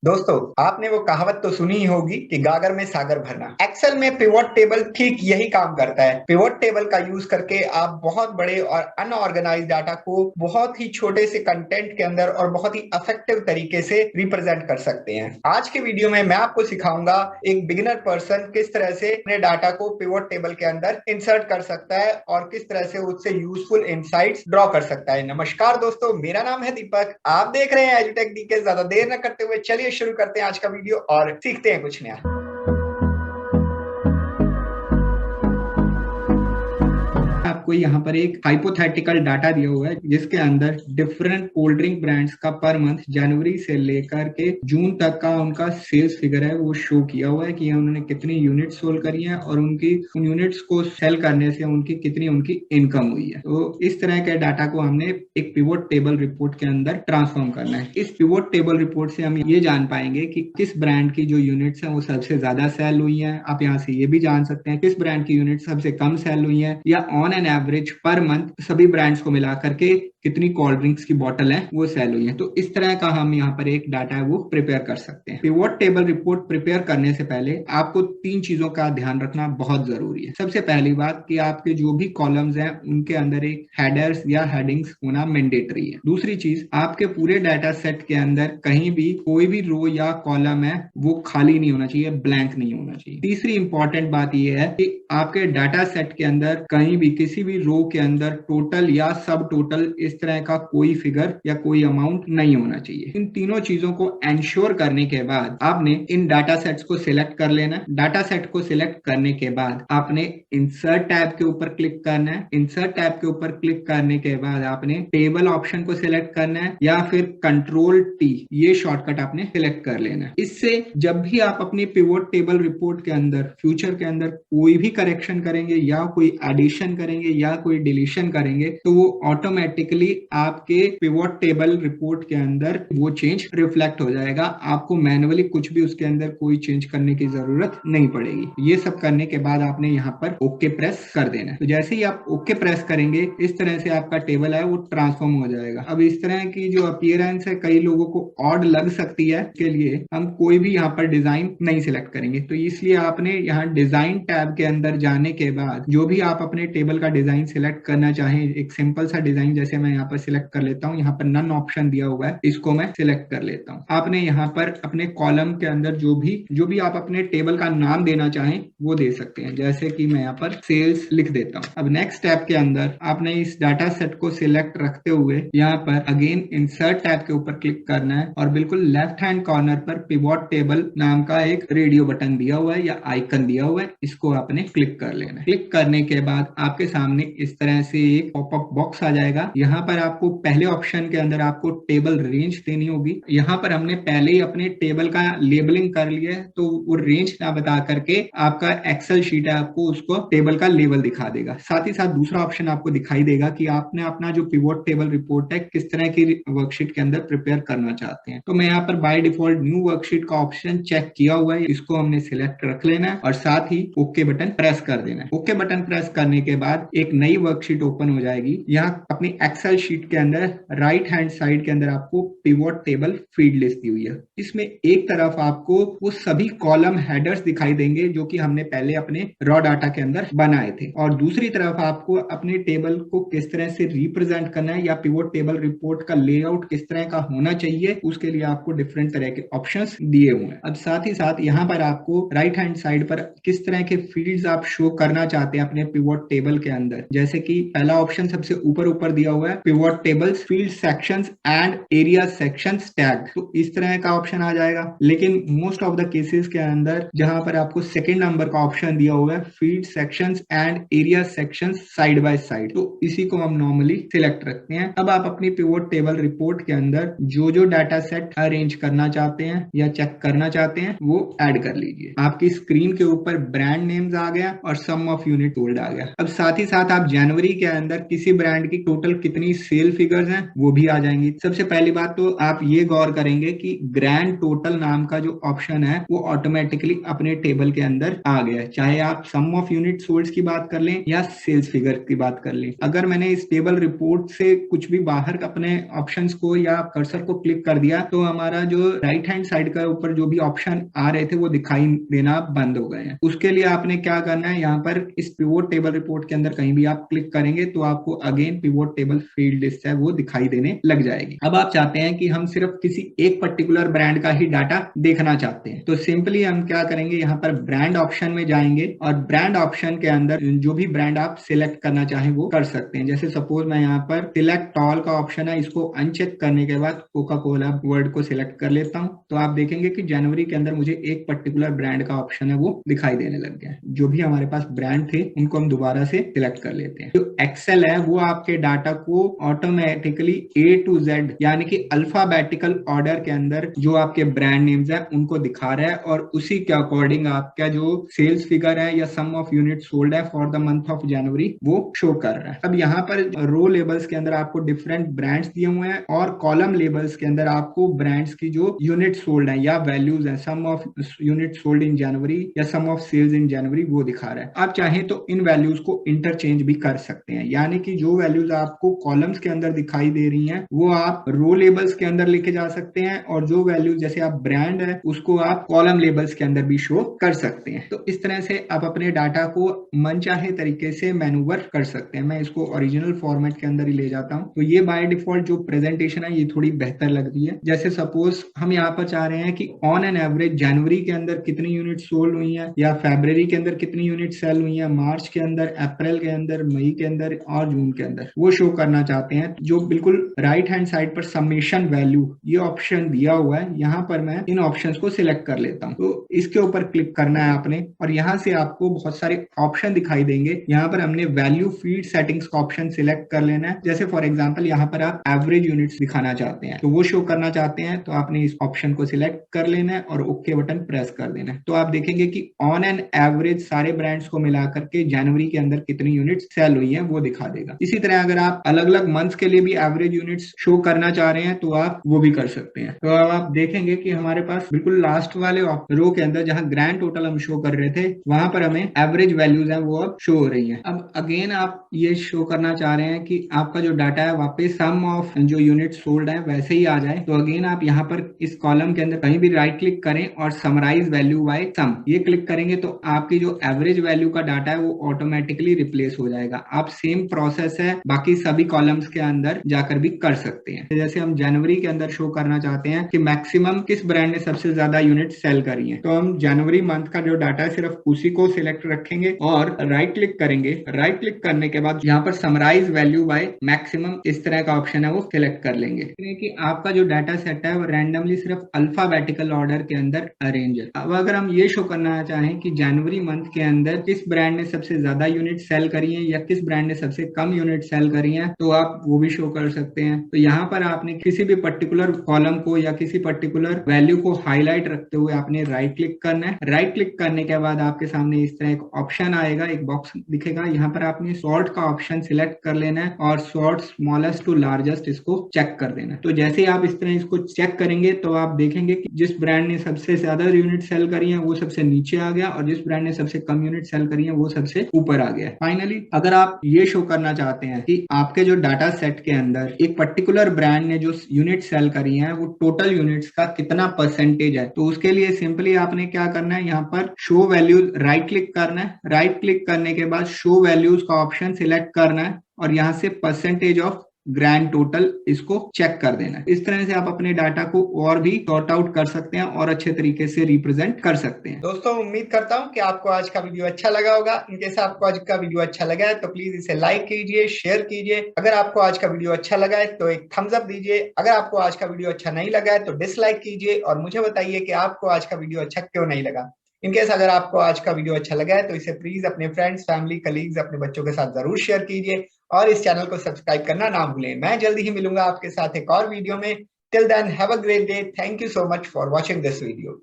दोस्तों, आपने वो कहावत तो सुनी ही होगी कि गागर में सागर भरना। एक्सेल में पिवोट टेबल ठीक यही काम करता है। पिवोट टेबल का यूज करके आप बहुत बड़े और अनऑर्गेनाइज डाटा को बहुत ही छोटे से कंटेंट के अंदर और बहुत ही इफेक्टिव तरीके से रिप्रेजेंट कर सकते हैं। आज के वीडियो में मैं आपको सिखाऊंगा एक बिगिनर पर्सन किस तरह से अपने डाटा को पिवोट टेबल के अंदर इंसर्ट कर सकता है और किस तरह से उससे यूजफुल इनसाइट्स ड्रॉ कर सकता है। नमस्कार दोस्तों, मेरा नाम है दीपक। आप देख रहे हैं एजुटेक डीके। ज्यादा देर न करते हुए चलिए शुरू करते हैं आज का वीडियो और सीखते हैं कुछ नया। आपको यहाँ पर एक हाइपोथेटिकल डाटा दिया हुआ है जिसके अंदर डिफरेंट कोल्ड ड्रिंक ब्रांड्स का पर मंथ जनवरी से लेकर के जून तक का उनका सेल्स फिगर है वो शो किया हुआ है कि उन्होंने कितनी यूनिट सोल्ड करी है और उनकी उन यूनिट्स को सेल करने से उनकी कितनी उनकी इनकम हुई है। तो इस तरह के डाटा को हमने एक पिवोट टेबल रिपोर्ट के अंदर ट्रांसफॉर्म करना है। इस पिवोट टेबल रिपोर्ट से हम ये जान पाएंगे कि किस ब्रांड की जो यूनिट्स है वो सबसे ज्यादा सेल हुई है। आप यहाँ से ये भी जान सकते हैं किस ब्रांड की यूनिट सबसे कम सेल हुई है, या on an average per month सभी ब्रांड्स को मिला करके कितनी कोल्ड ड्रिंक्स की बोतल है वो सेल हुई है। तो इस तरह का हम यहाँ पर एक डाटा है वो प्रिपेयर कर सकते हैं। पिवोट टेबल रिपोर्ट प्रिपेयर करने से पहले आपको तीन चीजों का ध्यान रखना बहुत जरूरी है। सबसे पहली बात कि आपके जो भी कॉलम्स हैं उनके अंदर एक हेडर्स या हेडिंग्स होना मैंडेटरी है। दूसरी चीज, आपके पूरे डाटा सेट के अंदर कहीं भी कोई भी रो या कॉलम है वो खाली नहीं होना चाहिए, ब्लैंक नहीं होना चाहिए। तीसरी इंपॉर्टेंट बात यह है कि आपके डाटा सेट के अंदर कहीं भी किसी भी रो के अंदर टोटल या सब टोटल इस तरह का कोई फिगर या कोई अमाउंट नहीं होना चाहिए। इन तीनों चीजों को एंश्योर करने के बाद आपने इन डाटा सेट्स को सिलेक्ट कर लेना है। डाटा सेट को सिलेक्ट करने के बाद आपने इंसर्ट टैब के ऊपर क्लिक करना है। इंसर्ट टैब के ऊपर क्लिक करने के बाद आपने टेबल ऑप्शन को सिलेक्ट करना है या फिर कंट्रोल टी, ये शॉर्टकट आपने सिलेक्ट कर लेना है। इससे जब भी आप अपनी पिवोट टेबल रिपोर्ट के अंदर फ्यूचर के अंदर कोई भी करेक्शन करेंगे या कोई एडिशन करेंगे या कोई डिलीशन करेंगे तो वो ऑटोमेटिकली आपके पिवोट टेबल रिपोर्ट के अंदर वो चेंज रिफ्लेक्ट हो जाएगा। आपको मैन्युअली कुछ भी उसके अंदर कोई चेंज करने की जरूरत नहीं पड़ेगी। ये सब करने के बाद आपने यहाँ पर ओके प्रेस कर देना है। तो जैसे ही आप ओके प्रेस करेंगे इस तरह से आपका टेबल है वो ट्रांसफॉर्म हो जाएगा। अब इस तरह की जो अपीयरेंस है कई लोगों को ऑड लग सकती है, के लिए हम कोई भी यहाँ पर डिजाइन नहीं सिलेक्ट करेंगे। तो इसलिए आपने यहाँ डिजाइन टैब के अंदर जाने के बाद जो भी आप अपने टेबल का डिजाइन सिलेक्ट करना चाहें, एक सिंपल सा डिजाइन जैसे मैं यहाँ पर सिलेक्ट कर लेता हूँ, यहाँ पर नन ऑप्शन दिया हुआ है, इसको मैं सिलेक्ट कर लेता हूँ। आपने यहाँ पर अपने कॉलम के अंदर जो भी आप अपने टेबल का नाम देना चाहें वो दे सकते हैं, जैसे कि मैं यहाँ पर सेल्स लिख देता हूँ। अब नेक्स्ट टैब के अंदर आपने इस डाटा सेट को सिलेक्ट रखते हुए यहाँ पर अगेन इंसर्ट टैब के ऊपर क्लिक करना है और बिल्कुल लेफ्ट हैंड कॉर्नर पर पिवोट टेबल नाम का एक रेडियो बटन दिया हुआ है या आइकन दिया हुआ है, इसको आपने क्लिक कर लेना है। क्लिक करने के बाद आपके सामने इस तरह से एक पॉपअप बॉक्स आ जाएगा। यहाँ पर आपको पहले ऑप्शन के अंदर आपको टेबल रेंज देनी होगी। यहाँ पर हमने पहले ही अपने टेबल का लेबलिंग कर लिया है तो वो रेंज ना बता करके आपका एक्सेल शीट है आपको उसको टेबल का लेबल दिखा देगा। साथ ही साथ दूसरा ऑप्शन आपको दिखाई देगा कि आपने अपना जो पिवोट टेबल रिपोर्ट है किस तरह की वर्कशीट के अंदर प्रिपेयर करना चाहते हैं। तो मैं यहाँ पर बाय डिफॉल्ट न्यू वर्कशीट का ऑप्शन चेक किया हुआ है, इसको हमने सिलेक्ट रख लेना है और साथ ही ओके बटन प्रेस कर देना है। ओके बटन प्रेस करने के बाद एक नई वर्कशीट ओपन हो जाएगी। यहाँ अपनी एक्सेल शीट के अंदर राइट हैंड साइड के अंदर आपको पिवोट टेबल फील्ड लिस्ट दी हुई है। इसमें एक तरफ आपको वो सभी कॉलम हेडर्स दिखाई देंगे जो कि हमने पहले अपने रॉ डाटा के अंदर बनाए थे, और दूसरी तरफ आपको अपने टेबल को किस तरह से रिप्रेजेंट करना है या पिवोट टेबल रिपोर्ट का लेआउट किस तरह का होना चाहिए उसके लिए आपको डिफरेंट तरह के ऑप्शंस दिए हुए हैं। अब साथ ही साथ यहाँ पर आपको राइट हैंड साइड पर किस तरह के फील्ड्स आप शो करना चाहते हैं अपने पिवोट टेबल के अंदर, जैसे कि पहला ऑप्शन सबसे ऊपर दिया हुआ है pivot tables field sections and area sections tag, तो इस तरह का ऑप्शन आ जाएगा। लेकिन मोस्ट ऑफ द केसेस के अंदर जहां पर आपको सेकंड नंबर का ऑप्शन दिया हुआ है field sections and area sections side by side, तो इसी को हम नॉर्मली सिलेक्ट रखते हैं। अब आप अपनी पिवोट टेबल रिपोर्ट के अंदर जो डाटा सेट अरेंज करना चाहते हैं या चेक करना चाहते हैं वो ऐड कर लीजिए। आपकी स्क्रीन के ऊपर ब्रांड नेम्स आ गया और सम ऑफ यूनिट सोल्ड आ गया। अब साथ ही साथ आप जनवरी के अंदर किसी ब्रांड की टोटल कितनी जितनी सेल फिगर्स हैं वो भी आ जाएंगी। सबसे पहली बात तो आप ये गौर करेंगे कि ग्रैंड टोटल नाम का जो ऑप्शन है वो ऑटोमेटिकली अपने टेबल के अंदर आ गया है, चाहे आप सम ऑफ यूनिट सोल्ड की बात कर लें या सेल्स फिगर की बात कर लें। अगर मैंने इस टेबल रिपोर्ट से कुछ भी बाहर अपने ऑप्शंस को या कर्सर को क्लिक कर दिया तो हमारा जो राइट हैंड साइड का ऊपर जो भी ऑप्शन आ रहे थे वो दिखाई देना बंद हो गए हैं। उसके लिए आपने क्या करना है, यहाँ पर इस पिवोट टेबल रिपोर्ट के अंदर कहीं भी आप क्लिक करेंगे तो आपको again pivot table field list है वो दिखाई देने लग जाएगी। अब आप चाहते हैं कि हम सिर्फ किसी एक पर्टिकुलर ब्रांड का ही डाटा देखना चाहते हैं तो सिंपली हम क्या करेंगे, यहाँ पर ब्रांड ऑप्शन में जाएंगे और ब्रांड ऑप्शन के अंदर जो भी ब्रांड आप सिलेक्ट करना चाहें वो कर सकते हैं। जैसे सपोज मैं यहाँ पर सिलेक्ट ऑल का ऑप्शन है, इसको अनचेक करने के बाद कोका कोला वर्ड को सिलेक्ट कर लेता हूँ तो आप देखेंगे कि जनवरी के अंदर मुझे एक पर्टिकुलर ब्रांड का ऑप्शन है वो दिखाई देने लग गया है। जो भी हमारे पास ब्रांड थे उनको हम दोबारा से सिलेक्ट कर लेते हैं। जो एक्सेल है वो आपके डाटा को ऑटोमेटिकली A to Z यानी कि अल्फाबेटिकल ऑर्डर के अंदर जो आपके ब्रांड नेम्स है उनको दिखा रहा है और उसी के अकॉर्डिंग आपका जो सेल्स फिगर है या सम ऑफ यूनिट सोल्ड है for the month of January वो शो कर रहा है। अब यहाँ पर रो लेबल्स के अंदर आपको डिफरेंट ब्रांड्स दिए हुए हैं और कॉलम लेबल्स के अंदर आपको ब्रांड्स की जो यूनिट सोल्ड है या वैल्यूज है, सम ऑफ यूनिट सोल्ड इन जनवरी या सम ऑफ सेल्स इन जनवरी वो दिखा रहा है। आप चाहें तो इन वैल्यूज को इंटरचेंज भी कर सकते हैं, यानी कि जो वैल्यूज आपको कॉलम्स के अंदर दिखाई दे रही हैं वो आप रो लेबल्स के अंदर लेके जा सकते हैं और जो वैल्यूज जैसे आप ब्रांड है उसको आप कॉलम लेबल्स के अंदर भी शो कर सकते हैं। तो इस तरह से आप अपने डाटा को मनचाहे तरीके से मैनूवर कर सकते हैं। मैं इसको ओरिजिनल फॉर्मेट के अंदर ही ले जाता हूं तो ये बाय डिफॉल्ट जो प्रेजेंटेशन है ये थोड़ी बेहतर लग रही है। जैसे सपोज हम यहाँ पर चाह रहे हैं कि ऑन एन एवरेज जनवरी के अंदर कितनी यूनिट सोल्ड हुई है या फरवरी के अंदर कितनी यूनिट सेल हुई है, मार्च के अंदर, अप्रैल के अंदर, मई के अंदर और जून के अंदर वो शो करना चाहते हैं। जो बिल्कुल राइट हैंड साइड पर समेशन वैल्यू ये ऑप्शन दिया हुआ है, यहाँ पर मैं इन ऑप्शंस को सिलेक्ट कर लेता हूँ। तो इसके ऊपर क्लिक करना है आपने और यहाँ से आपको बहुत सारे ऑप्शन दिखाई देंगे। यहाँ पर हमने वैल्यू फीड सेटिंग्स का ऑप्शन सिलेक्ट कर लेना है। जैसे फॉर एग्जांपल यहाँ पर आप एवरेज यूनिट्स दिखाना चाहते हैं तो वो शो करना चाहते हैं तो आपने इस ऑप्शन को सिलेक्ट कर लेना है और ओके बटन प्रेस कर देना है। तो आप देखेंगे कि ऑन एन एवरेज सारे ब्रांड्स को मिलाकर के जनवरी के अंदर कितनी यूनिट सेल हुई है वो दिखा देगा। इसी तरह अगर आप अलग अलग मंथ्स के लिए भी एवरेज यूनिट्स शो करना चाह रहे हैं तो आप वो भी कर सकते हैं। तो अब आप देखेंगे कि हमारे पास बिल्कुल लास्ट वाले रो के अंदर जहां ग्रैंड टोटल हम शो कर रहे थे वहां पर हमें एवरेज वैल्यूज है वो अब शो हो रही है। अब अगेन आप ये शो करना चाह रहे हैं कि आपका जो डाटा है वापस सम ऑफ जो यूनिट सोल्ड है वैसे ही आ जाए तो अगेन आप यहाँ पर इस कॉलम के अंदर कहीं भी राइट क्लिक करें और समराइज वैल्यू बाय सम ये क्लिक करेंगे तो आपकी जो एवरेज वैल्यू का डाटा है वो ऑटोमेटिकली रिप्लेस हो जाएगा। आप सेम प्रोसेस है बाकी सभी कॉलम्स के अंदर जाकर भी कर सकते हैं। जैसे हम जनवरी के अंदर शो करना चाहते हैं कि मैक्सिमम किस ब्रांड ने सबसे ज्यादा यूनिट सेल करी है तो हम जनवरी मंथ का जो डाटा है सिर्फ उसी को सिलेक्ट रखेंगे और राइट क्लिक करेंगे। राइट क्लिक करने के बाद यहाँ पर समराइज वैल्यू बाय मैक्सिमम इस तरह का ऑप्शन है वो सिलेक्ट कर लेंगे कि आपका जो डाटा सेट है वो रैंडमली सिर्फ अल्फाबेटिकल ऑर्डर के अंदर अरेंज है। अब अगर हम ये शो करना चाहें कि जनवरी मंथ के अंदर किस ब्रांड ने सबसे ज्यादा यूनिट सेल करी है या किस ब्रांड ने सबसे कम यूनिट सेल करी है तो आप वो भी शो कर सकते हैं। तो यहाँ पर आपने किसी भी पर्टिकुलर कॉलम को या किसी पर्टिकुलर वैल्यू को हाईलाइट रखते हुए आपने राइट क्लिक करना है। राइट क्लिक करने के बाद आपके सामने इस तरह एक ऑप्शन आएगा, एक बॉक्स दिखेगा। यहाँ पर आपने सॉर्ट का ऑप्शन सिलेक्ट कर लेना है और सॉर्ट स्मॉलेस्ट टू लार्जेस्ट इसको चेक कर देना है। तो जैसे ही आप इस तरह इसको चेक करेंगे तो आप देखेंगे कि जिस ब्रांड ने सबसे ज्यादा यूनिट सेल करी है वो सबसे नीचे आ गया और जिस ब्रांड ने सबसे कम यूनिट सेल करी है वो सबसे ऊपर आ गया। फाइनली अगर आप ये शो करना चाहते हैं कि आपके जो डाटा सेट के अंदर एक पर्टिकुलर ब्रांड ने जो यूनिट सेल करी है वो टोटल यूनिट्स का कितना परसेंटेज है तो उसके लिए सिंपली आपने क्या करना है, यहाँ पर शो वैल्यूज राइट क्लिक करना है। राइट क्लिक करने के बाद शो वैल्यूज का ऑप्शन सिलेक्ट करना है और यहाँ से परसेंटेज ऑफ ग्रैंड टोटल इसको चेक कर देना है। इस तरह से आप अपने डाटा को और भी सॉर्ट आउट कर सकते हैं और अच्छे तरीके से रिप्रेजेंट कर सकते हैं। दोस्तों उम्मीद करता हूं कि आपको आज का वीडियो अच्छा लगा होगा। इनकेस आपको आज का वीडियो अच्छा लगा है तो प्लीज इसे लाइक कीजिए, शेयर कीजिए। अगर आपको आज का वीडियो अच्छा लगा है तो एक थम्स अप दीजिए। अगर आपको आज का वीडियो अच्छा नहीं लगा है तो डिसलाइक कीजिए और मुझे बताइए कि आपको आज का वीडियो अच्छा क्यों नहीं लगा। इनकेस अगर आपको आज का वीडियो अच्छा लगा है तो इसे प्लीज अपने फ्रेंड्स, फैमिली, कलीग्स, अपने बच्चों के साथ जरूर शेयर कीजिए और इस चैनल को सब्सक्राइब करना ना भूलें। मैं जल्दी ही मिलूंगा आपके साथ एक और वीडियो में। Till then have a great day. Thank you so much for watching this video.